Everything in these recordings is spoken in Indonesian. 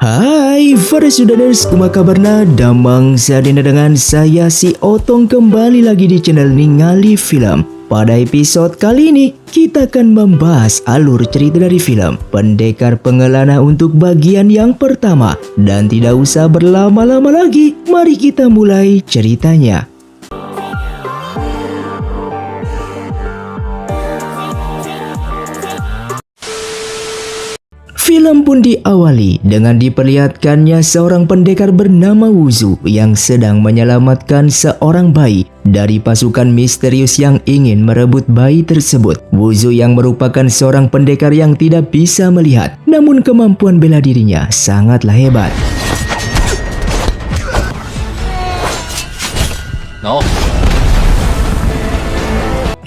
Hai para Sudaners, kumaha kabarna? Damang sadina dengan saya si Otong kembali lagi di channel Ningali Film. Pada episode kali ini kita akan membahas alur cerita dari film Pendekar Pengelana untuk bagian yang pertama. Dan tidak usah berlama-lama lagi, mari kita mulai ceritanya. Film pun diawali dengan diperlihatkannya seorang pendekar bernama Wuzu yang sedang menyelamatkan seorang bayi dari pasukan misterius yang ingin merebut bayi tersebut. Wuzu yang merupakan seorang pendekar yang tidak bisa melihat, namun kemampuan bela dirinya sangatlah hebat.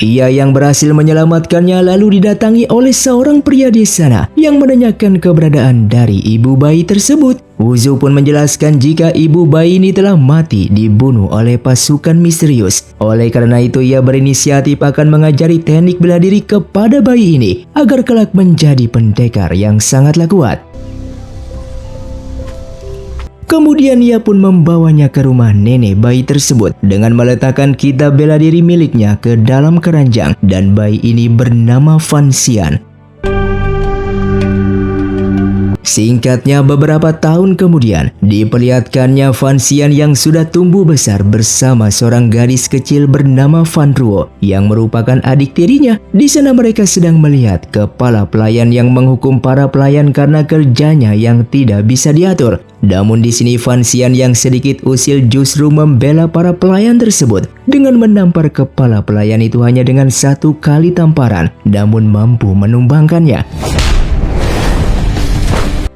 Ia yang berhasil menyelamatkannya lalu didatangi oleh seorang pria di sana yang menanyakan keberadaan dari ibu bayi tersebut. Wuzu pun menjelaskan jika ibu bayi ini telah mati dibunuh oleh pasukan misterius. Oleh karena itu ia berinisiatif akan mengajari teknik bela diri kepada bayi ini agar kelak menjadi pendekar yang sangatlah kuat. Kemudian ia pun membawanya ke rumah nenek bayi tersebut dengan meletakkan kitab bela diri miliknya ke dalam keranjang, dan bayi ini bernama Fan Xian. Singkatnya, beberapa tahun kemudian diperlihatkannya Fan Xian yang sudah tumbuh besar bersama seorang gadis kecil bernama Fan Ruo yang merupakan adik tirinya. Di sana mereka sedang melihat kepala pelayan yang menghukum para pelayan karena kerjanya yang tidak bisa diatur. Namun di sini Fan Xian yang sedikit usil justru membela para pelayan tersebut dengan menampar kepala pelayan itu hanya dengan satu kali tamparan, namun mampu menumbangkannya.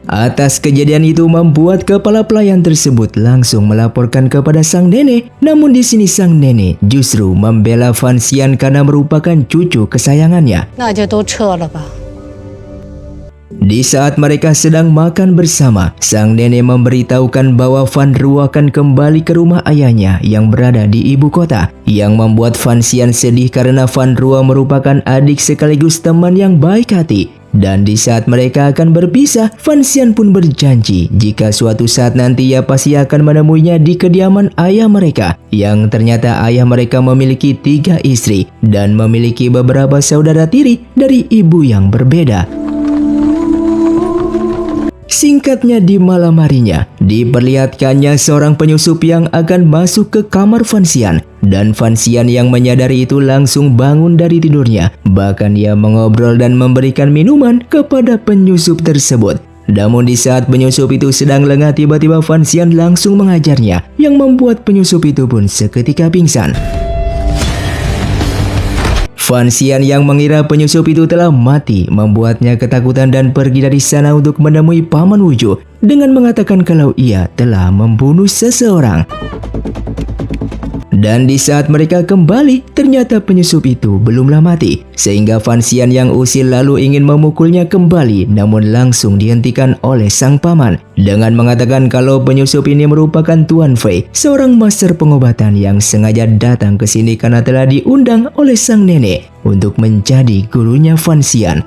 Atas kejadian itu membuat kepala pelayan tersebut langsung melaporkan kepada sang nenek. Namun di sini sang nenek justru membela Fan Xian karena merupakan cucu kesayangannya. Di saat mereka sedang makan bersama, sang nenek memberitahukan bahwa Fan Ruo akan kembali ke rumah ayahnya yang berada di ibu kota, yang membuat Fan Xian sedih karena Fan Ruo merupakan adik sekaligus teman yang baik hati. Dan di saat mereka akan berpisah, Fan Xian pun berjanji jika suatu saat nanti ia pasti akan menemuinya di kediaman ayah mereka, yang ternyata ayah mereka memiliki 3 istri dan memiliki beberapa saudara tiri dari ibu yang berbeda. Singkatnya, di malam harinya diperlihatkannya seorang penyusup yang akan masuk ke kamar Fan Xian, dan Fan Xian yang menyadari itu langsung bangun dari tidurnya. Bahkan ia mengobrol dan memberikan minuman kepada penyusup tersebut. Namun di saat penyusup itu sedang lengah, tiba-tiba Fan Xian langsung mengajarnya, yang membuat penyusup itu pun seketika pingsan. Fan Xian yang mengira penyusup itu telah mati membuatnya ketakutan dan pergi dari sana untuk menemui Paman Wuju dengan mengatakan kalau ia telah membunuh seseorang. Dan di saat mereka kembali, ternyata penyusup itu belumlah mati, sehingga Fan Xian yang usil lalu ingin memukulnya kembali, namun langsung dihentikan oleh sang paman dengan mengatakan kalau penyusup ini merupakan Tuan Fei, seorang master pengobatan yang sengaja datang ke sini karena telah diundang oleh sang nenek untuk menjadi gurunya Fan Xian.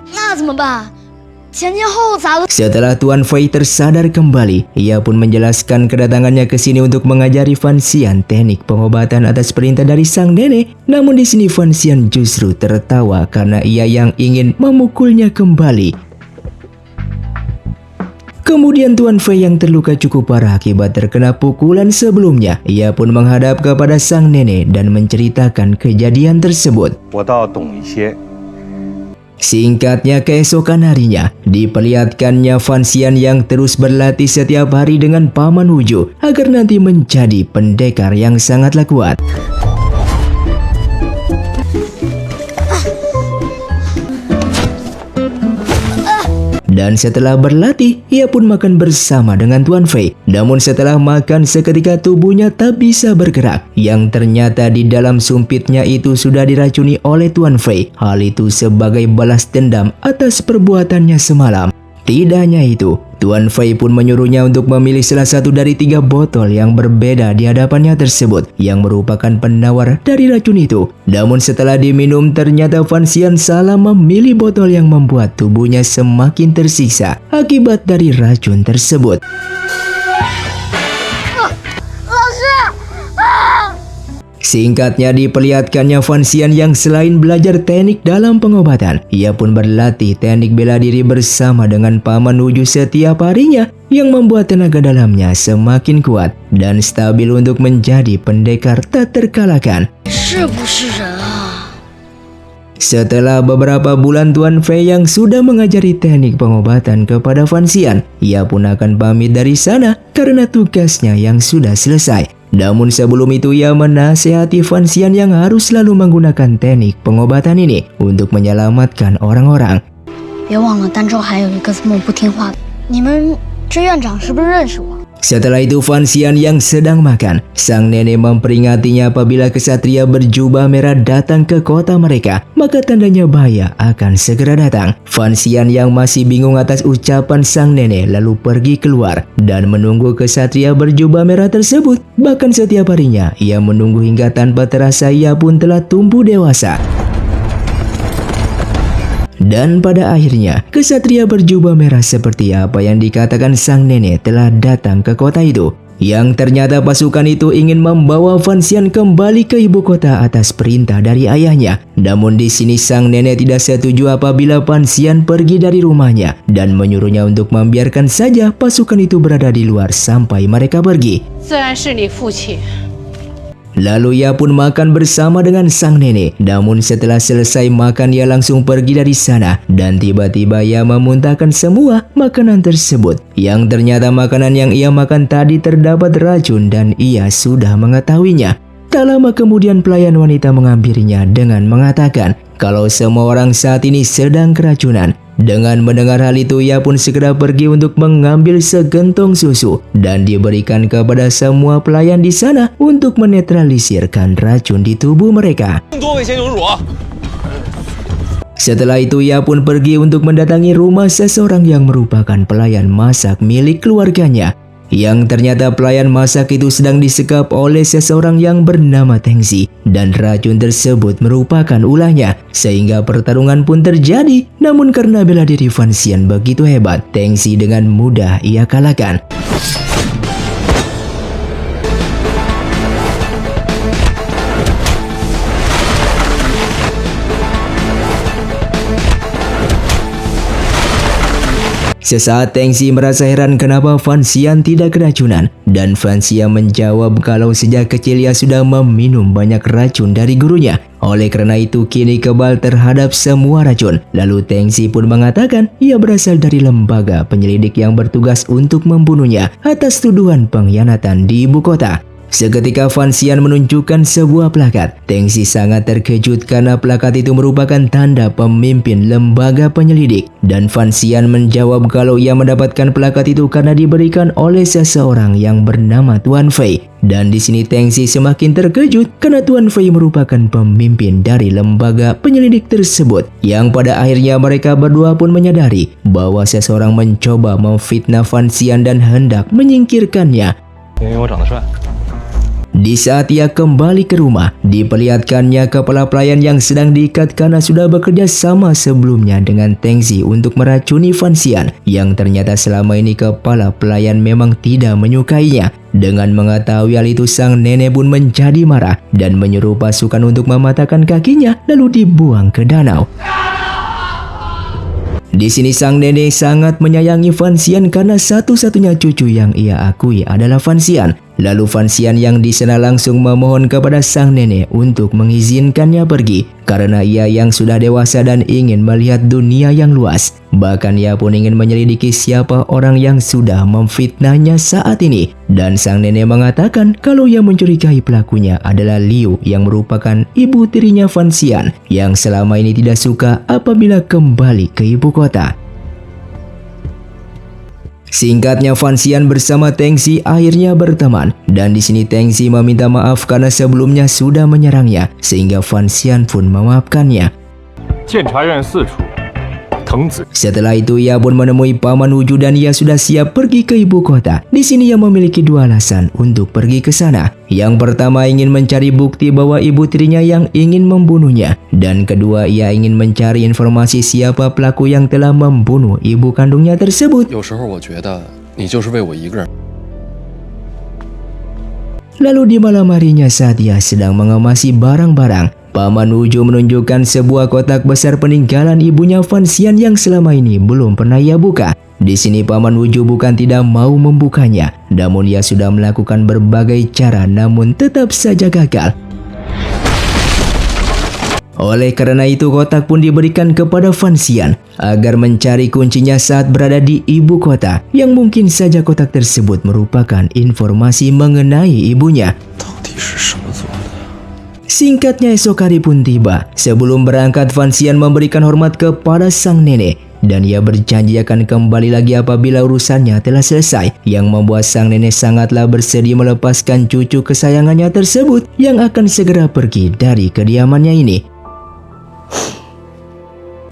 Setelah Tuan Fei tersadar kembali, ia pun menjelaskan kedatangannya ke sini untuk mengajari Fan Xian teknik pengobatan atas perintah dari sang nenek. Namun di sini Fan Xian justru tertawa karena ia yang ingin memukulnya kembali. Kemudian Tuan Fei yang terluka cukup parah akibat terkena pukulan sebelumnya, ia pun menghadap kepada sang nenek dan menceritakan kejadian tersebut. Singkatnya, keesokan harinya diperlihatkannya Fan Xian yang terus berlatih setiap hari dengan Paman Wuju agar nanti menjadi pendekar yang sangatlah kuat. Dan setelah berlatih, ia pun makan bersama dengan Tuan Fei. Namun setelah makan, seketika tubuhnya tak bisa bergerak, yang ternyata di dalam sumpitnya itu sudah diracuni oleh Tuan Fei. Hal itu sebagai balas dendam atas perbuatannya semalam. Tidak hanya itu, Tuan Fei pun menyuruhnya untuk memilih salah satu dari 3 botol yang berbeda di hadapannya tersebut yang merupakan penawar dari racun itu. Namun setelah diminum ternyata Fan Xian salah memilih botol yang membuat tubuhnya semakin tersiksa akibat dari racun tersebut. Singkatnya diperlihatkannya Fan Xian yang selain belajar teknik dalam pengobatan, ia pun berlatih teknik bela diri bersama dengan Paman Wuju setiap harinya yang membuat tenaga dalamnya semakin kuat dan stabil untuk menjadi pendekar tak terkalahkan. Setelah beberapa bulan Tuan Fei yang sudah mengajari teknik pengobatan kepada Fan Xian, ia pun akan pamit dari sana karena tugasnya yang sudah selesai. Namun sebelum itu ia menasihati Fan Xian yang harus selalu menggunakan teknik pengobatan ini untuk menyelamatkan orang-orang. Setelah itu Fan Xian yang sedang makan, sang nenek memperingatnya apabila kesatria berjubah merah datang ke kota mereka, maka tandanya bahaya akan segera datang. Fan Xian yang masih bingung atas ucapan sang nenek lalu pergi keluar dan menunggu kesatria berjubah merah tersebut. Bahkan setiap harinya ia menunggu hingga tanpa terasa ia pun telah tumbuh dewasa. Dan pada akhirnya, kesatria berjubah merah seperti apa yang dikatakan sang nenek telah datang ke kota itu. Yang ternyata pasukan itu ingin membawa Fan Xian kembali ke ibu kota atas perintah dari ayahnya. Namun di sini sang nenek tidak setuju apabila Fan Xian pergi dari rumahnya dan menyuruhnya untuk membiarkan saja pasukan itu berada di luar sampai mereka pergi. Lalu ia pun makan bersama dengan sang nenek. Namun setelah selesai makan ia langsung pergi dari sana dan tiba-tiba ia memuntahkan semua makanan tersebut. Yang ternyata makanan yang ia makan tadi terdapat racun dan ia sudah mengetahuinya. Tak lama kemudian pelayan wanita menghampirinya dengan mengatakan kalau semua orang saat ini sedang keracunan. Dengan mendengar hal itu, ia pun segera pergi untuk mengambil segentong susu dan diberikan kepada semua pelayan di sana untuk menetralisirkan racun di tubuh mereka. Setelah itu, ia pun pergi untuk mendatangi rumah seseorang yang merupakan pelayan masak milik keluarganya. Yang ternyata pelayan masak itu sedang disekap oleh seseorang yang bernama Tengzi dan racun tersebut merupakan ulahnya sehingga pertarungan pun terjadi. Namun karena bela diri Fan Xian begitu hebat, Tengzi dengan mudah ia kalahkan. Sesaat Tengzi merasa heran kenapa Fan Xian tidak keracunan dan Fan Xian menjawab kalau sejak kecil ia sudah meminum banyak racun dari gurunya. Oleh karena itu kini kebal terhadap semua racun. Lalu Tengzi pun mengatakan ia berasal dari lembaga penyelidik yang bertugas untuk membunuhnya atas tuduhan pengkhianatan di ibu kota. Seketika Fan Xian menunjukkan sebuah plakat. Tengzi sangat terkejut karena plakat itu merupakan tanda pemimpin lembaga penyelidik. Dan Fan Xian menjawab kalau ia mendapatkan plakat itu karena diberikan oleh seseorang yang bernama Tuan Fei. Dan di sini Tengzi semakin terkejut karena Tuan Fei merupakan pemimpin dari lembaga penyelidik tersebut. Yang pada akhirnya mereka berdua pun menyadari bahwa seseorang mencoba memfitnah Fan Xian dan hendak menyingkirkannya. Di saat ia kembali ke rumah, diperlihatkannya kepala pelayan yang sedang diikat karena sudah bekerja sama sebelumnya dengan Tengzi untuk meracuni Fan Xian. Yang ternyata selama ini kepala pelayan memang tidak menyukainya. Dengan mengetahui hal itu, sang nenek pun menjadi marah dan menyuruh pasukan untuk mematahkan kakinya lalu dibuang ke danau. Di sini sang nenek sangat menyayangi Fan Xian karena satu-satunya cucu yang ia akui adalah Fan Xian. Lalu Fan Xian yang di sana langsung memohon kepada sang nenek untuk mengizinkannya pergi karena ia yang sudah dewasa dan ingin melihat dunia yang luas. Bahkan ia pun ingin menyelidiki siapa orang yang sudah memfitnahnya saat ini. Dan sang nenek mengatakan kalau ia mencurigai pelakunya adalah Liu yang merupakan ibu tirinya Fan Xian yang selama ini tidak suka apabila kembali ke ibu kota. Singkatnya Fan Xian bersama Tengzi akhirnya berteman dan di sini Tengzi meminta maaf karena sebelumnya sudah menyerangnya sehingga Fan Xian pun memaafkannya. 藤子。 Setelah itu ia pun menemui Paman Uju dan ia sudah siap pergi ke ibu kota. Di sini ia memiliki dua alasan untuk pergi ke sana. Yang pertama ingin mencari bukti bahwa ibu tirinya yang ingin membunuhnya. Dan kedua ia ingin mencari informasi siapa pelaku yang telah membunuh ibu kandungnya tersebut. 有时候我觉得你就是为我一个人。 Lalu di malam harinya saat ia sedang mengemasi barang-barang, Paman Uju menunjukkan sebuah kotak besar peninggalan ibunya Fansian yang selama ini belum pernah ia buka. Di sini Paman Uju bukan tidak mau membukanya, namun ia sudah melakukan berbagai cara namun tetap saja gagal. Oleh karena itu kotak pun diberikan kepada Fansian agar mencari kuncinya saat berada di ibu kota, yang mungkin saja kotak tersebut merupakan informasi mengenai ibunya. 到底是什么做的？ Singkatnya esok hari pun tiba. Sebelum berangkat Fansian memberikan hormat kepada sang nenek dan ia berjanji akan kembali lagi apabila urusannya telah selesai, yang membuat sang nenek sangatlah bersedia melepaskan cucu kesayangannya tersebut yang akan segera pergi dari kediamannya ini.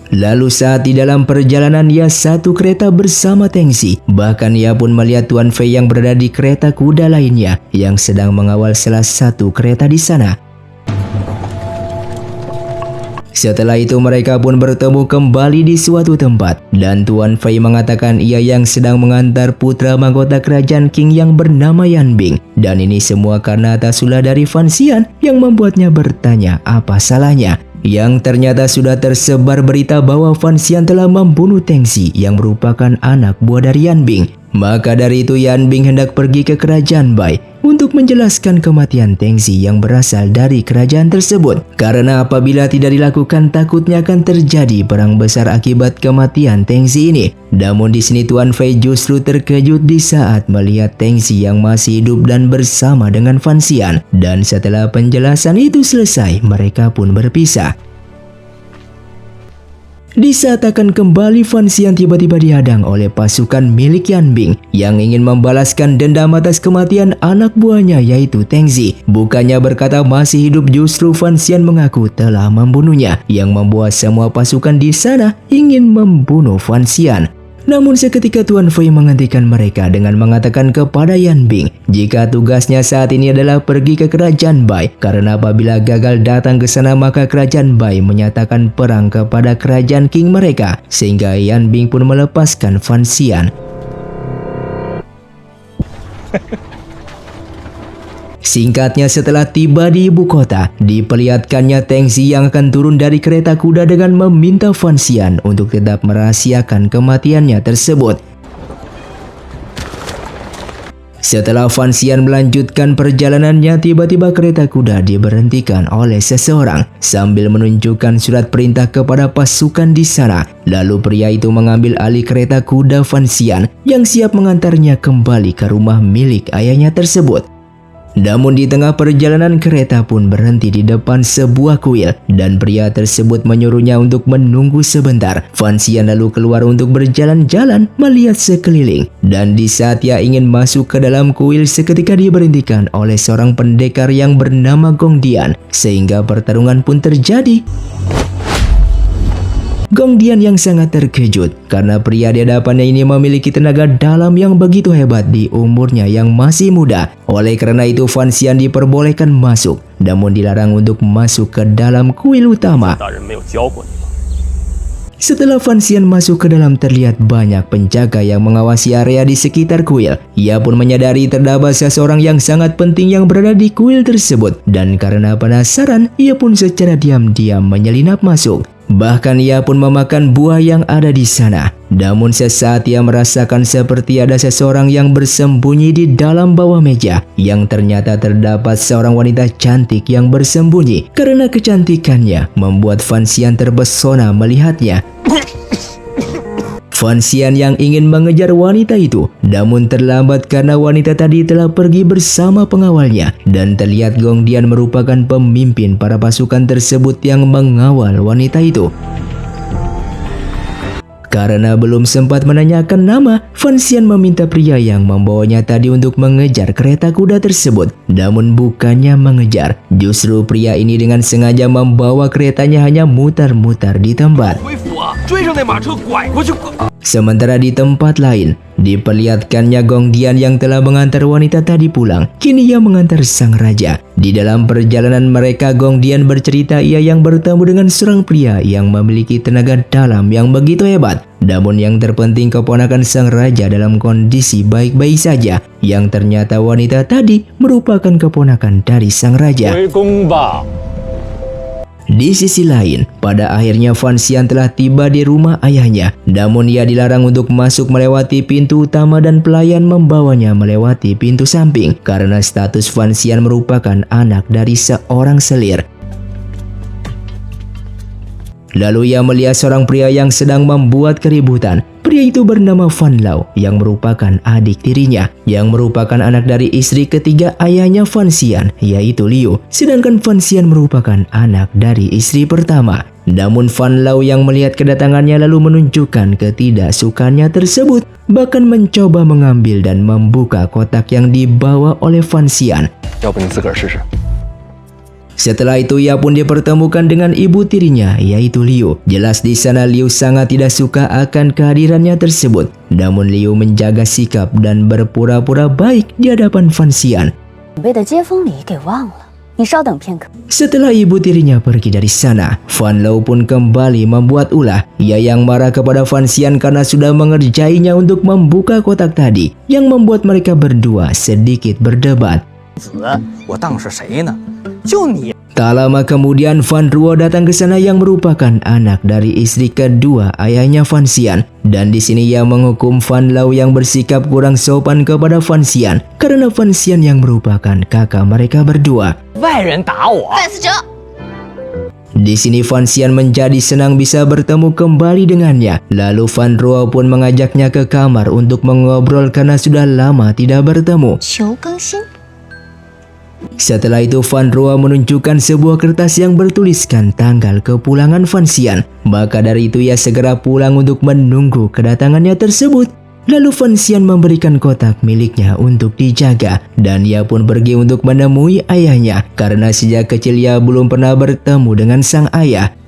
Lalu saat di dalam perjalanan ia satu kereta bersama Tengsi. Bahkan ia pun melihat Tuan Fei yang berada di kereta kuda lainnya yang sedang mengawal salah satu kereta di sana. Setelah itu mereka pun bertemu kembali di suatu tempat dan Tuan Fei mengatakan ia yang sedang mengantar putra mahkota kerajaan King yang bernama Yan Bing. Dan ini semua karena atas ulah dari Fansian yang membuatnya bertanya apa salahnya. Yang ternyata sudah tersebar berita bahwa Fansian telah membunuh Tengsi yang merupakan anak buah dari Yan Bing. Maka dari itu Yan Bing hendak pergi ke kerajaan Bai untuk menjelaskan kematian Tengsi yang berasal dari kerajaan tersebut. Karena apabila tidak dilakukan takutnya akan terjadi perang besar akibat kematian Tengsi ini. Namun di sini Tuan Fei justru terkejut di saat melihat Tengsi yang masih hidup dan bersama dengan Fansian. Dan setelah penjelasan itu selesai, mereka pun berpisah. Di saat akan kembali, Fansian tiba-tiba dihadang oleh pasukan milik Yan Bing yang ingin membalaskan dendam atas kematian anak buahnya yaitu Tengsi. Bukannya berkata masih hidup, justru Fansian mengaku telah membunuhnya, yang membuat semua pasukan di sana ingin membunuh Fansian. Namun seketika Tuan Fei menghentikan mereka dengan mengatakan kepada Yan Bing jika tugasnya saat ini adalah pergi ke kerajaan Bai, karena apabila gagal datang ke sana maka kerajaan Bai menyatakan perang kepada kerajaan King mereka, sehingga Yan Bing pun melepaskan Fansian. Singkatnya setelah tiba di ibu kota, diperlihatkannya Tengsi yang akan turun dari kereta kuda dengan meminta Fansian untuk tetap merahasiakan kematiannya tersebut. Setelah Fansian melanjutkan perjalanannya, tiba-tiba kereta kuda diberhentikan oleh seseorang sambil menunjukkan surat perintah kepada pasukan di sana. Lalu pria itu mengambil alih kereta kuda Fansian yang siap mengantarnya kembali ke rumah milik ayahnya tersebut. Namun di tengah perjalanan kereta pun berhenti di depan sebuah kuil dan pria tersebut menyuruhnya untuk menunggu sebentar. Fansian lalu keluar untuk berjalan-jalan melihat sekeliling, dan di saat ia ingin masuk ke dalam kuil seketika diberhentikan oleh seorang pendekar yang bernama Gong Dian, sehingga pertarungan pun terjadi. Gong Dian yang sangat terkejut karena pria di hadapannya ini memiliki tenaga dalam yang begitu hebat di umurnya yang masih muda. Oleh karena itu Fansian diperbolehkan masuk, namun dilarang untuk masuk ke dalam kuil utama. 大人没有教过你吗？ Setelah Fansian masuk ke dalam, terlihat banyak penjaga yang mengawasi area di sekitar kuil. Ia pun menyadari terdapat seseorang yang sangat penting yang berada di kuil tersebut, dan karena penasaran, ia pun secara diam-diam menyelinap masuk. Bahkan ia pun memakan buah yang ada di sana. Namun sesaat ia merasakan seperti ada seseorang yang bersembunyi di dalam bawah meja, yang ternyata terdapat seorang wanita cantik yang bersembunyi. Karena kecantikannya membuat Fansian terpesona melihatnya. Fansian yang ingin mengejar wanita itu, namun terlambat karena wanita tadi telah pergi bersama pengawalnya, dan terlihat Gong Dian merupakan pemimpin para pasukan tersebut yang mengawal wanita itu. Karena belum sempat menanyakan nama, Fan Xian meminta pria yang membawanya tadi untuk mengejar kereta kuda tersebut. Namun bukannya mengejar, justru pria ini dengan sengaja membawa keretanya hanya mutar-mutar di tempat. Sementara di tempat lain, diperlihatkannya Gong Dian yang telah mengantar wanita tadi pulang. Kini ia mengantar sang raja. Di dalam perjalanan mereka, Gong Dian bercerita ia yang bertemu dengan seorang pria yang memiliki tenaga dalam yang begitu hebat. Namun yang terpenting keponakan sang raja dalam kondisi baik-baik saja. Yang ternyata wanita tadi merupakan keponakan dari sang raja. Di sisi lain, pada akhirnya Fan Xian telah tiba di rumah ayahnya. Namun ia dilarang untuk masuk melewati pintu utama dan pelayan membawanya melewati pintu samping. Karena status Fan Xian merupakan anak dari seorang selir. Lalu ia melihat seorang pria yang sedang membuat keributan. Pria itu bernama Fan Lao yang merupakan adik tirinya, yang merupakan anak dari istri ketiga ayahnya Fan Xian, yaitu Liu. Sedangkan Fan Xian merupakan anak dari istri pertama. Namun Fan Lao yang melihat kedatangannya lalu menunjukkan ketidaksukaannya tersebut, bahkan mencoba mengambil dan membuka kotak yang dibawa oleh Fan Xian. Setelah itu ia pun dipertemukan dengan ibu tirinya, yaitu Liu. Jelas di sana Liu sangat tidak suka akan kehadirannya tersebut. Namun Liu menjaga sikap dan berpura-pura baik di hadapan Fan Xian. Setelah ibu tirinya pergi dari sana, Fan Lao pun kembali membuat ulah. Ia yang marah kepada Fan Xian karena sudah mengerjainya untuk membuka kotak tadi, yang membuat mereka berdua sedikit berdebat. Tak lama kemudian Fan Ruo datang ke sana yang merupakan anak dari istri kedua ayahnya Fan Xian. Dan di sini ia menghukum Fan Lao yang bersikap kurang sopan kepada Fan Xian karena Fan Xian yang merupakan kakak mereka berdua. Di sini Fan Xian menjadi senang bisa bertemu kembali dengannya. Lalu Fan Ruo pun mengajaknya ke kamar untuk mengobrol karena sudah lama tidak bertemu. Setelah itu Fan Ruo menunjukkan sebuah kertas yang bertuliskan tanggal kepulangan Fan Xian. Maka dari itu ia segera pulang untuk menunggu kedatangannya tersebut. Lalu Fan Xian memberikan kotak miliknya untuk dijaga. Dan ia pun pergi untuk menemui ayahnya. Karena sejak kecil ia belum pernah bertemu dengan sang ayah.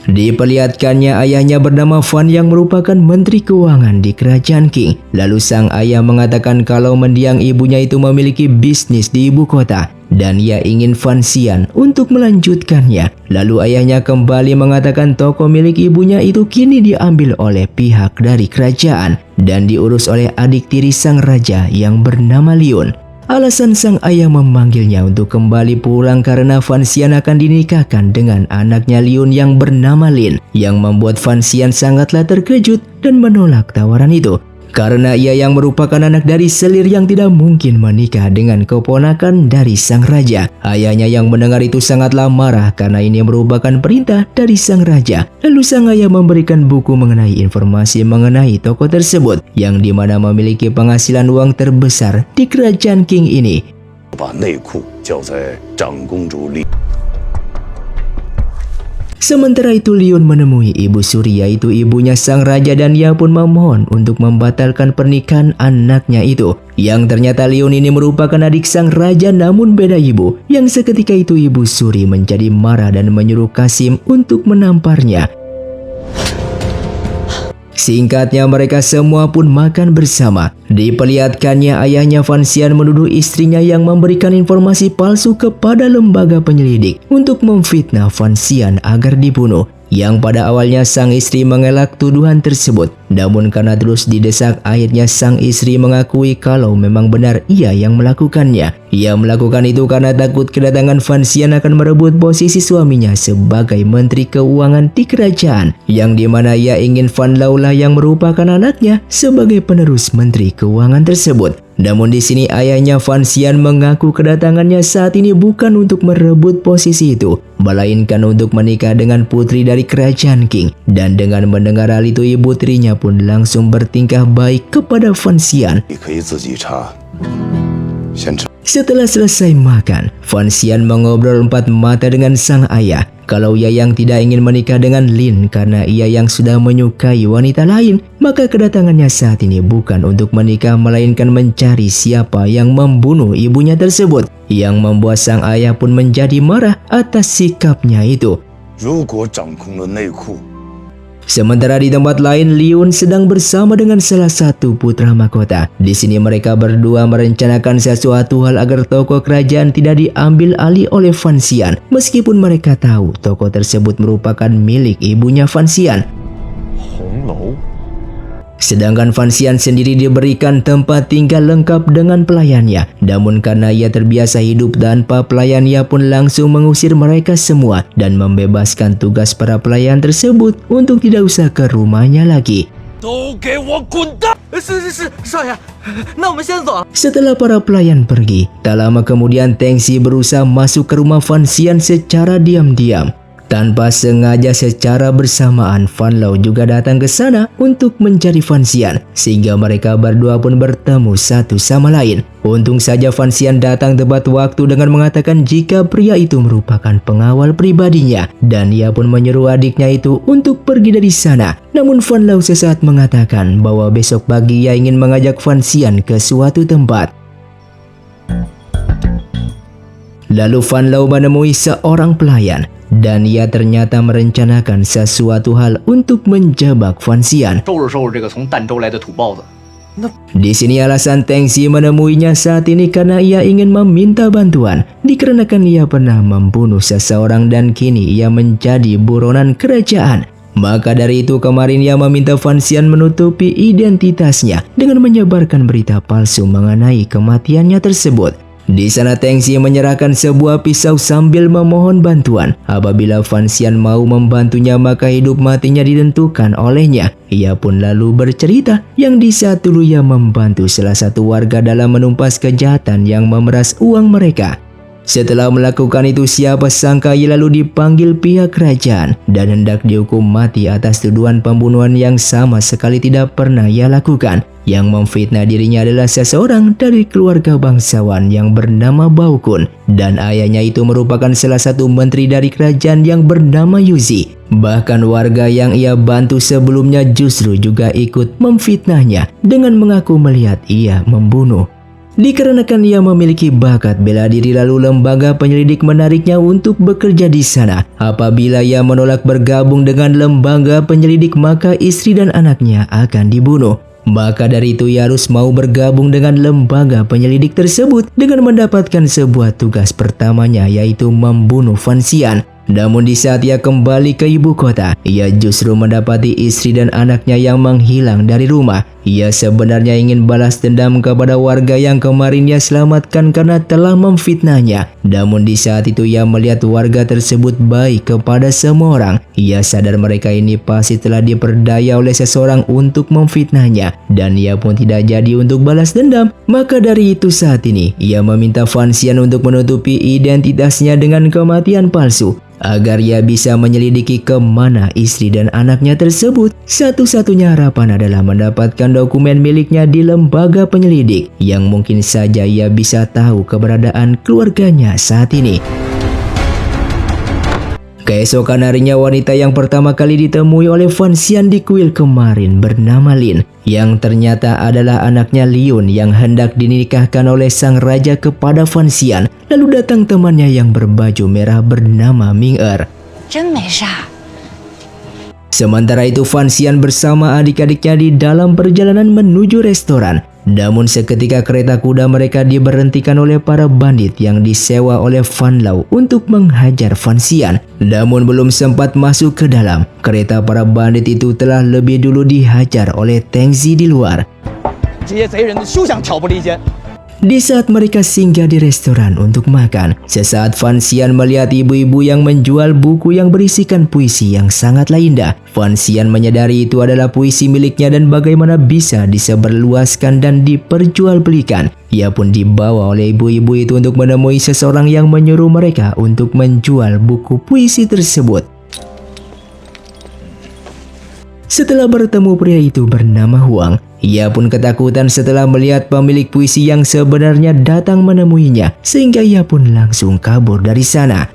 Diperlihatkannya ayahnya bernama Fan yang merupakan menteri keuangan di kerajaan Qing. Lalu sang ayah mengatakan kalau mendiang ibunya itu memiliki bisnis di ibu kota dan ia ingin Fan Xian untuk melanjutkannya. Lalu ayahnya kembali mengatakan toko milik ibunya itu kini diambil oleh pihak dari kerajaan dan diurus oleh adik tiri sang raja yang bernama Liun. Alasan sang ayah memanggilnya untuk kembali pulang karena Fan Xian akan dinikahkan dengan anaknya Liun yang bernama Lin, yang membuat Fan Xian sangatlah terkejut dan menolak tawaran itu. Karena ia yang merupakan anak dari selir yang tidak mungkin menikah dengan keponakan dari sang raja. Ayahnya yang mendengar itu sangatlah marah karena ini merupakan perintah dari sang raja. Lalu sang ayah memberikan buku mengenai informasi mengenai toko tersebut yang dimana memiliki penghasilan uang terbesar di kerajaan Qing ini. Sementara itu Liun menemui ibu suri yaitu ibunya sang raja dan ia pun memohon untuk membatalkan pernikahan anaknya itu. Yang ternyata Liun ini merupakan adik sang raja namun beda ibu. Yang seketika itu ibu suri menjadi marah dan menyuruh Kasim untuk menamparnya. Singkatnya mereka semua pun makan bersama. Diperlihatkannya ayahnya Fan Xian menuduh istrinya yang memberikan informasi palsu kepada lembaga penyelidik untuk memfitnah Fan Xian agar dibunuh. Yang pada awalnya sang istri mengelak tuduhan tersebut. Namun karena terus didesak akhirnya sang istri mengakui kalau memang benar ia yang melakukannya. Ia melakukan itu karena takut kedatangan Fan Xian akan merebut posisi suaminya sebagai menteri keuangan di kerajaan. Yang dimana ia ingin Fan Lao lah yang merupakan anaknya sebagai penerus menteri keuangan tersebut. Namun di sini ayahnya Fan Xian mengaku kedatangannya saat ini bukan untuk merebut posisi itu, melainkan untuk menikah dengan putri dari kerajaan Qing. Dan dengan mendengar hal itu ibu tirinya pun langsung bertingkah baik kepada Fan Xian. 先吃。 Setelah selesai makan, Fan Xian mengobrol empat mata dengan sang ayah kalau ia yang tidak ingin menikah dengan Lin karena ia yang sudah menyukai wanita lain. Maka kedatangannya saat ini bukan untuk menikah melainkan mencari siapa yang membunuh ibunya tersebut, yang membuat sang ayah pun menjadi marah atas sikapnya itu. 如果掌控了内库， Sementara di tempat lain, Liun sedang bersama dengan salah satu putra mahkota. Di sini mereka berdua merencanakan sesuatu hal agar toko kerajaan tidak diambil alih oleh Fan Xian, meskipun mereka tahu toko tersebut merupakan milik ibunya Fan Xian. 红楼， Sedangkan Fan Xian sendiri diberikan tempat tinggal lengkap dengan pelayannya. Namun karena ia terbiasa hidup tanpa pelayan, ia pun langsung mengusir mereka semua dan membebaskan tugas para pelayan tersebut untuk tidak usah ke rumahnya lagi. 都给我滚蛋！是，少爷，那我们先走了。 Setelah para pelayan pergi, tak lama kemudian Teng Xi berusaha masuk ke rumah Fan Xian secara diam-diam. Tanpa sengaja secara bersamaan, Fan Lao juga datang ke sana untuk mencari Fan Xian, sehingga mereka berdua pun bertemu satu sama lain. Untung saja Fan Xian datang tepat waktu dengan mengatakan jika pria itu merupakan pengawal pribadinya, dan ia pun menyuruh adiknya itu untuk pergi dari sana. Namun Fan Lao sesaat mengatakan bahwa besok pagi ia ingin mengajak Fan Xian ke suatu tempat. Lalu Fan Lao menemui seorang pelayan dan ia ternyata merencanakan sesuatu hal untuk menjebak Fan Xian. 收拾收拾这个从儋州来的土包子。 Di sini alasan Teng Xi menemuinya saat ini karena ia ingin meminta bantuan, dikarenakan ia pernah membunuh seseorang dan kini ia menjadi buronan kerajaan. Maka dari itu kemarin ia meminta Fan Xian menutupi identitasnya dengan menyebarkan berita palsu mengenai kematiannya tersebut. Di sana Teng Xi menyerahkan sebuah pisau sambil memohon bantuan. Apabila Fan Xian mau membantunya maka hidup matinya ditentukan olehnya. Ia pun lalu bercerita yang di saat dulu ia membantu salah satu warga dalam menumpas kejahatan yang memeras uang mereka. Setelah melakukan itu siapa sangka ia lalu dipanggil pihak kerajaan dan hendak dihukum mati atas tuduhan pembunuhan yang sama sekali tidak pernah ia lakukan. Yang memfitnah dirinya adalah seseorang dari keluarga bangsawan yang bernama Baokun, dan ayahnya itu merupakan salah satu menteri dari kerajaan yang bernama Yuzi. Bahkan warga yang ia bantu sebelumnya justru juga ikut memfitnahnya dengan mengaku melihat ia membunuh. Dikarenakan ia memiliki bakat bela diri, lalu lembaga penyelidik menariknya untuk bekerja di sana. Apabila ia menolak bergabung dengan lembaga penyelidik maka istri dan anaknya akan dibunuh. Maka dari itu ia harus mau bergabung dengan lembaga penyelidik tersebut dengan mendapatkan sebuah tugas pertamanya, yaitu membunuh Fan Xian. Namun di saat ia kembali ke ibu kota, ia justru mendapati istri dan anaknya yang menghilang dari rumah. Ia sebenarnya ingin balas dendam kepada warga yang kemarin ia selamatkan karena telah memfitnahnya. Namun di saat itu ia melihat warga tersebut baik kepada semua orang. Ia sadar mereka ini pasti telah diperdaya oleh seseorang untuk memfitnahnya, dan ia pun tidak jadi untuk balas dendam. Maka dari itu saat ini ia meminta Fan Xian untuk menutupi identitasnya dengan kematian palsu, agar ia bisa menyelidiki kemana istri dan anaknya tersebut. Satu-satunya harapan adalah mendapatkan dokumen miliknya di lembaga penyelidik yang mungkin saja ia bisa tahu keberadaan keluarganya saat ini. Keesokan harinya wanita yang pertama kali ditemui oleh Fan Xian di kuil kemarin bernama Lin, yang ternyata adalah anaknya Liun yang hendak dinikahkan oleh sang raja kepada Fan Xian. Lalu datang temannya yang berbaju merah bernama Ming Er. 真没啥。 Sementara itu Fan Xian bersama adik-adiknya di dalam perjalanan menuju restoran. Namun seketika kereta kuda mereka diberhentikan oleh para bandit yang disewa oleh Fan Lao untuk menghajar Fan Xian. Namun belum sempat masuk ke dalam, kereta para bandit itu telah lebih dulu dihajar oleh Teng Xi di luar. 这些贼人休想挑拨离间。 Di saat mereka singgah di restoran untuk makan, sesaat Fan Xian melihat ibu-ibu yang menjual buku yang berisikan puisi yang sangatlah indah. Fan Xian menyadari itu adalah puisi miliknya dan bagaimana bisa disebarluaskan dan diperjualbelikan. Ia pun dibawa oleh ibu-ibu itu untuk menemui seseorang yang menyuruh mereka untuk menjual buku puisi tersebut. Setelah bertemu pria itu bernama Huang, ia pun ketakutan setelah melihat pemilik puisi yang sebenarnya datang menemuinya, sehingga ia pun langsung kabur dari sana.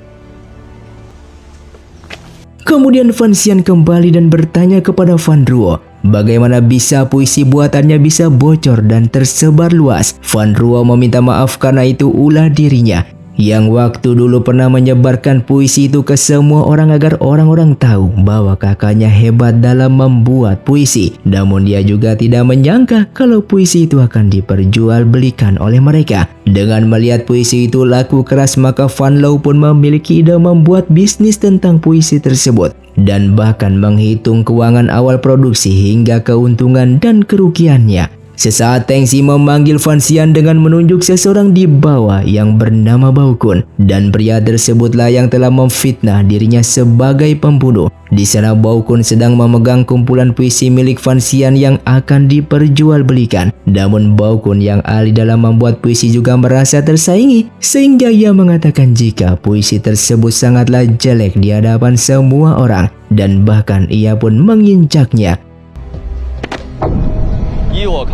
Kemudian Fan Xian kembali dan bertanya kepada Fan Ruo, bagaimana bisa puisi buatannya bisa bocor dan tersebar luas. Fan Ruo meminta maaf karena itu ulah dirinya, yang waktu dulu pernah menyebarkan puisi itu ke semua orang agar orang-orang tahu bahwa kakaknya hebat dalam membuat puisi. Namun dia juga tidak menyangka kalau puisi itu akan diperjualbelikan oleh mereka. Dengan melihat puisi itu laku keras, maka Fan Lao pun memiliki ide membuat bisnis tentang puisi tersebut dan bahkan menghitung keuangan awal produksi hingga keuntungan dan kerugiannya. Sesaat Teng Xi memanggil Fan Xian dengan menunjuk seseorang di bawah yang bernama Bao Kun, dan pria tersebutlah yang telah memfitnah dirinya sebagai pembunuh. Di sana Bao Kun sedang memegang kumpulan puisi milik Fan Xian yang akan diperjualbelikan. Namun Bao Kun yang ahli dalam membuat puisi juga merasa tersaingi, sehingga ia mengatakan jika puisi tersebut sangatlah jelek di hadapan semua orang, dan bahkan ia pun menginjaknya.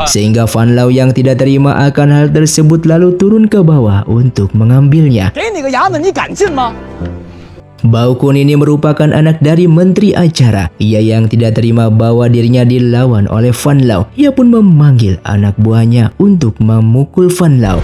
Sehingga Fan Lao yang tidak terima akan hal tersebut lalu turun ke bawah untuk mengambilnya. Bao Kun ini merupakan anak dari menteri acara. Ia yang tidak terima bahwa dirinya dilawan oleh Fan Lao. Ia pun memanggil anak buahnya untuk memukul Fan Lao.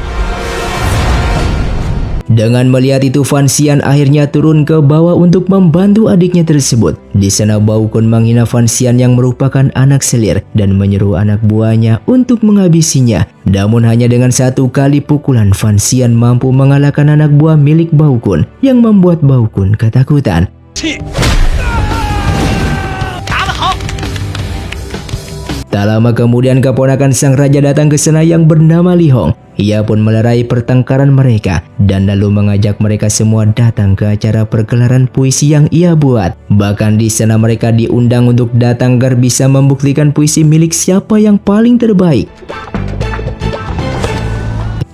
Dengan melihat itu, Fan Xian akhirnya turun ke bawah untuk membantu adiknya tersebut. Di sana Bao Kun menghina Fan Xian yang merupakan anak selir dan menyeru anak buahnya untuk menghabisinya. Namun hanya dengan satu kali pukulan, Fan Xian mampu mengalahkan anak buah milik Bao Kun yang membuat Bao Kun ketakutan. Tak lama kemudian keponakan sang raja datang ke sana yang bernama Li Hong. Ia pun melerai pertengkaran mereka dan lalu mengajak mereka semua datang ke acara pergelaran puisi yang ia buat. Bahkan di sana mereka diundang untuk datang agar bisa membuktikan puisi milik siapa yang paling terbaik.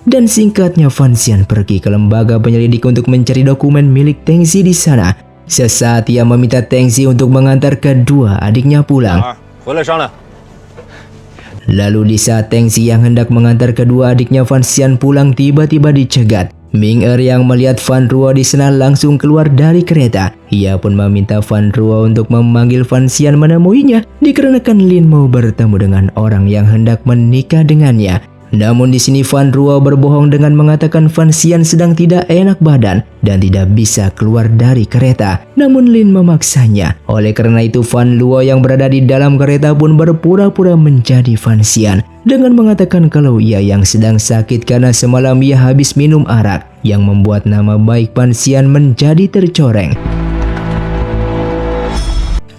Dan singkatnya Fan Xian pergi ke lembaga penyelidik untuk mencari dokumen milik Teng Xi di sana. Sesaat ia meminta Teng Xi untuk mengantar kedua adiknya pulang. Lalu di saat Teng Xi yang hendak mengantar kedua adiknya Fan Xian pulang tiba-tiba dicegat. Ming Er yang melihat Fan Ruo di sana langsung keluar dari kereta. Ia pun meminta Fan Ruo untuk memanggil Fan Xian menemuinya dikarenakan Lin mau bertemu dengan orang yang hendak menikah dengannya. Namun di sini Fan Ruo berbohong dengan mengatakan Fan Xian sedang tidak enak badan dan tidak bisa keluar dari kereta. Namun Lin memaksanya. Oleh karena itu Fan Luo yang berada di dalam kereta pun berpura-pura menjadi Fan Xian dengan mengatakan kalau ia yang sedang sakit karena semalam ia habis minum arak, yang membuat nama baik Fan Xian menjadi tercoreng.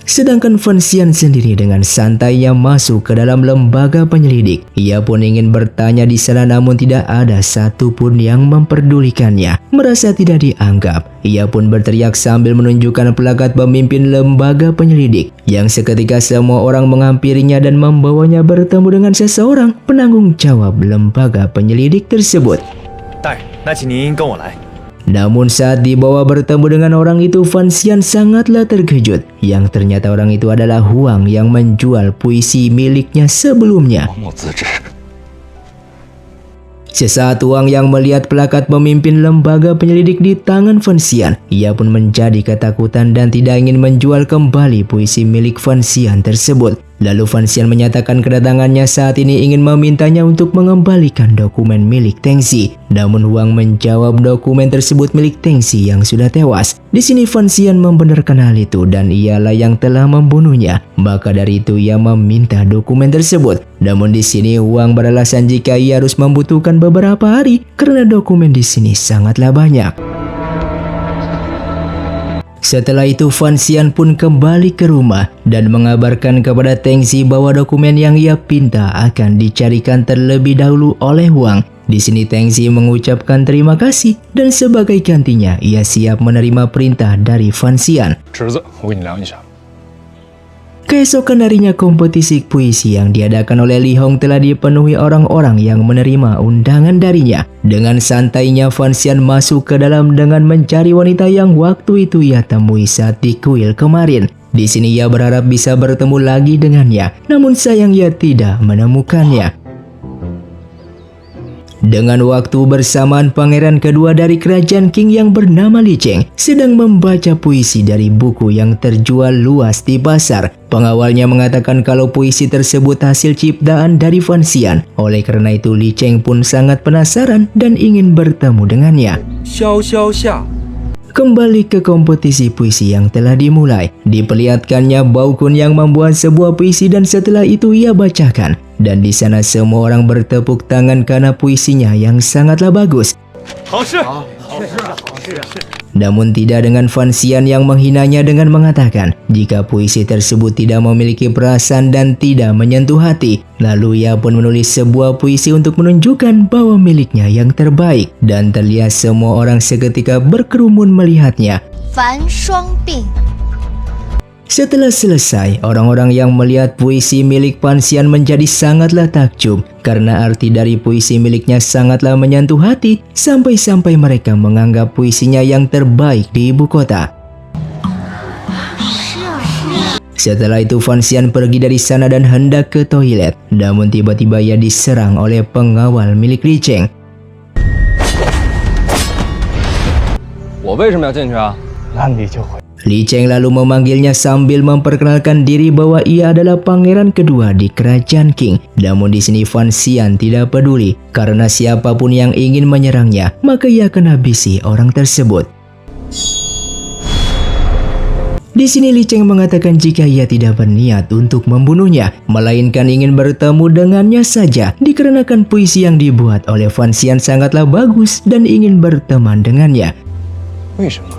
Sedangkan Fan Xian sendiri dengan santainya masuk ke dalam lembaga penyelidik. Ia pun ingin bertanya di sana namun tidak ada satupun yang memperdulikannya. Merasa tidak dianggap, ia pun berteriak sambil menunjukkan plakat pemimpin lembaga penyelidik. Yang seketika semua orang menghampirinya dan membawanya bertemu dengan seseorang penanggung jawab lembaga penyelidik tersebut. Namun saat dibawa bertemu dengan orang itu, Fan Xian sangatlah terkejut yang ternyata orang itu adalah Huang yang menjual puisi miliknya sebelumnya. Sesaat Huang yang melihat plakat pemimpin lembaga penyelidik di tangan Fan Xian, ia pun menjadi ketakutan dan tidak ingin menjual kembali puisi milik Fan Xian tersebut. Lalu Fan Xian menyatakan kedatangannya saat ini ingin memintanya untuk mengembalikan dokumen milik Teng Xi. Namun Huang menjawab dokumen tersebut milik Teng Xi yang sudah tewas. Di sini Fan Xian membenarkan hal itu dan ialah yang telah membunuhnya. Maka dari itu ia meminta dokumen tersebut. Namun di sini Huang beralasan jika ia harus membutuhkan beberapa hari karena dokumen di sini sangatlah banyak. Setelah itu Fan Xian pun kembali ke rumah dan mengabarkan kepada Teng Xi bahwa dokumen yang ia pinta akan dicarikan terlebih dahulu oleh Huang. Di sini Teng Xi mengucapkan terima kasih dan sebagai gantinya ia siap menerima perintah dari Fan Xian. Keesokan harinya kompetisi puisi yang diadakan oleh Li Hong telah dipenuhi orang-orang yang menerima undangan darinya. Dengan santainya Fan Xian masuk ke dalam dengan mencari wanita yang waktu itu ia temui saat di kuil kemarin. Di sini ia berharap bisa bertemu lagi dengannya, namun sayang ia tidak menemukannya. Dengan waktu bersamaan, pangeran kedua dari kerajaan Qing yang bernama Li Cheng sedang membaca puisi dari buku yang terjual luas di pasar. Pengawalnya mengatakan kalau puisi tersebut hasil ciptaan dari Fan Xian. Oleh karena itu Li Cheng pun sangat penasaran dan ingin bertemu dengannya. 萧萧下， Kembali ke kompetisi puisi yang telah dimulai. Diperlihatkannya Baokun yang membuat sebuah puisi dan setelah itu ia bacakan. Dan di sana semua orang bertepuk tangan karena puisinya yang sangatlah bagus. 好事， Namun tidak dengan Fan Xian yang menghinanya dengan mengatakan jika puisi tersebut tidak memiliki perasaan dan tidak menyentuh hati. Lalu ia pun menulis sebuah puisi untuk menunjukkan bahwa miliknya yang terbaik. Dan terlihat semua orang seketika berkerumun melihatnya. 凡双病。 Setelah selesai, orang-orang yang melihat puisi milik Fan Xian menjadi sangatlah takjub karena arti dari puisi miliknya sangatlah menyentuh hati sampai-sampai mereka menganggap puisinya yang terbaik di ibu kota. Setelah itu Fan Xian pergi dari sana dan hendak ke toilet, namun tiba-tiba ia diserang oleh pengawal milik Li Cheng. 我为什么要进去啊？ 那你就回。 Li Cheng lalu memanggilnya sambil memperkenalkan diri bahwa ia adalah pangeran kedua di kerajaan Qing. Namun di sini Fan Xian tidak peduli karena siapapun yang ingin menyerangnya, maka ia akan habisi orang tersebut. Di sini Li Cheng mengatakan jika ia tidak berniat untuk membunuhnya, melainkan ingin bertemu dengannya saja dikarenakan puisi yang dibuat oleh Fan Xian sangatlah bagus dan ingin berteman dengannya. 为什么？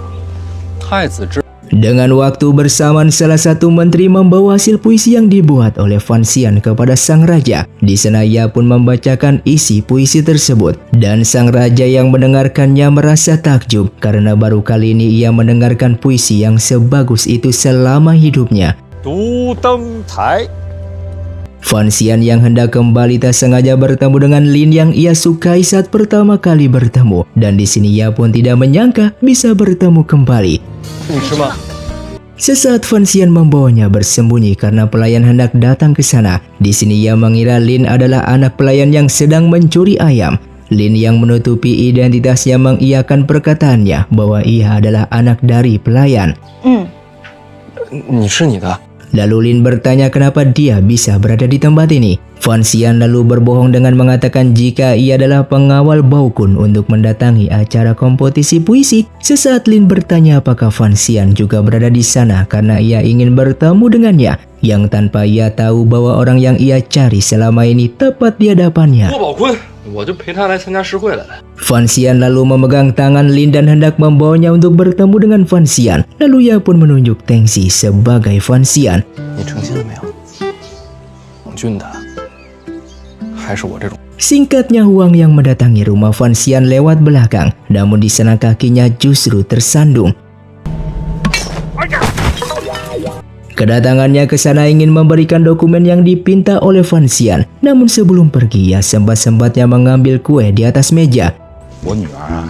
太子之 Dengan waktu bersamaan, salah satu menteri membawa hasil puisi yang dibuat oleh Fan Xian kepada sang raja. Di sana ia pun membacakan isi puisi tersebut. Dan sang raja yang mendengarkannya merasa takjub karena baru kali ini ia mendengarkan puisi yang sebagus itu selama hidupnya. 独登台。 Fan Xian yang hendak kembali tak sengaja bertemu dengan Lin yang ia sukai saat pertama kali bertemu. Dan di sini ia pun tidak menyangka bisa bertemu kembali. 你吃吗？ Sesaat Fan Xian membawanya bersembunyi karena pelayan hendak datang ke sana. Di sini ia mengira Lin adalah anak pelayan yang sedang mencuri ayam. Lin yang menutupi identitasnya mengiyakan perkataannya bahwa ia adalah anak dari pelayan. 你是你的。 Lalu Lin bertanya kenapa dia bisa berada di tempat ini. Fan Xian lalu berbohong dengan mengatakan jika ia adalah pengawal Baokun untuk mendatangi acara kompetisi puisi. Sesaat Lin bertanya apakah Fan Xian juga berada di sana karena ia ingin bertemu dengannya, yang tanpa ia tahu bahwa orang yang ia cari selama ini tepat di hadapannya. 郭宝坤，我就陪他来参加诗会来了。 Fan Xian lalu memegang tangan Lin dan hendak membawanya untuk bertemu dengan Fan Xian. Lalu ia pun menunjuk Teng Xi sebagai Fan Xian. 你成心了没有？王俊的，还是我这种。 Singkatnya Huang yang mendatangi rumah Fan Xian lewat belakang, namun di sana kakinya justru tersandung. Kedatangannya ke sana ingin memberikan dokumen yang dipinta oleh Fan Xian, namun sebelum pergi ia sempat-sempatnya mengambil kue di atas meja. 我女儿啊，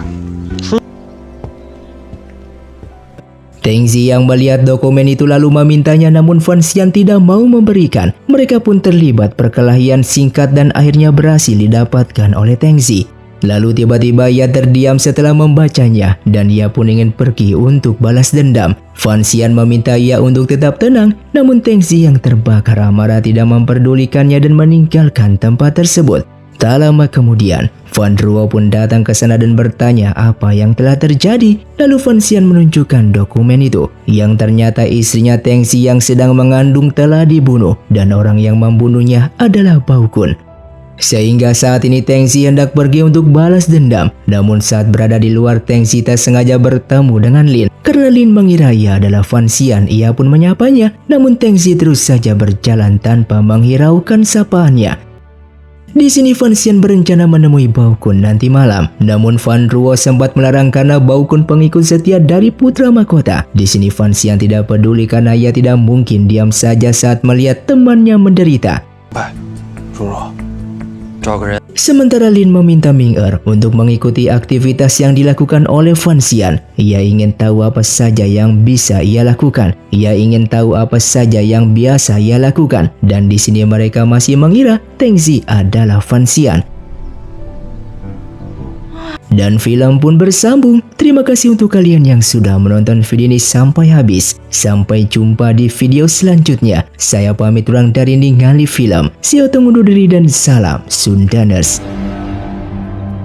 Teng Xi yang melihat dokumen itu lalu memintanya, namun Fan Xian tidak mau memberikan. Mereka pun terlibat perkelahian singkat dan akhirnya berhasil didapatkan oleh Teng Xi. Lalu tiba-tiba ia terdiam setelah membacanya dan ia pun ingin pergi untuk balas dendam. Fan Xian meminta ia untuk tetap tenang, namun Teng Xi yang terbakar amarah tidak memperdulikannya dan meninggalkan tempat tersebut. Tak lama kemudian, Fan Ruo pun datang ke sana dan bertanya apa yang telah terjadi. Lalu Fan Xian menunjukkan dokumen itu, yang ternyata istrinya Teng Xi yang sedang mengandung telah dibunuh dan orang yang membunuhnya adalah Baokun. Sehingga saat ini Teng Xi hendak pergi untuk balas dendam. Namun saat berada di luar, Teng Xi tak sengaja bertemu dengan Lin. Karena Lin mengira ia adalah Fan Xian, ia pun menyapanya. Namun Teng Xi terus saja berjalan tanpa menghiraukan sapaannya. Di sini Fan Xian berencana menemui Baokun nanti malam. Namun Fan Ruo sempat melarang karena Baokun pengikut setia dari putra mahkota. Di sini Fan Xian tidak peduli karena ia tidak mungkin diam saja saat melihat temannya menderita. 拜，猪肉，找个人。 Sementara Lin meminta Ming Er untuk mengikuti aktivitas yang dilakukan oleh Fan Xian. Ia ingin tahu apa saja yang bisa ia lakukan. Ia ingin tahu apa saja yang biasa ia lakukan. Dan di sini mereka masih mengira Teng Zi adalah Fan Xian. Dan film pun bersambung. Terima kasih untuk kalian yang sudah menonton video ini sampai habis. Sampai jumpa di video selanjutnya. Saya pamit urang dari Ningali Film. See you, tunggu diri dan salam Sundaners.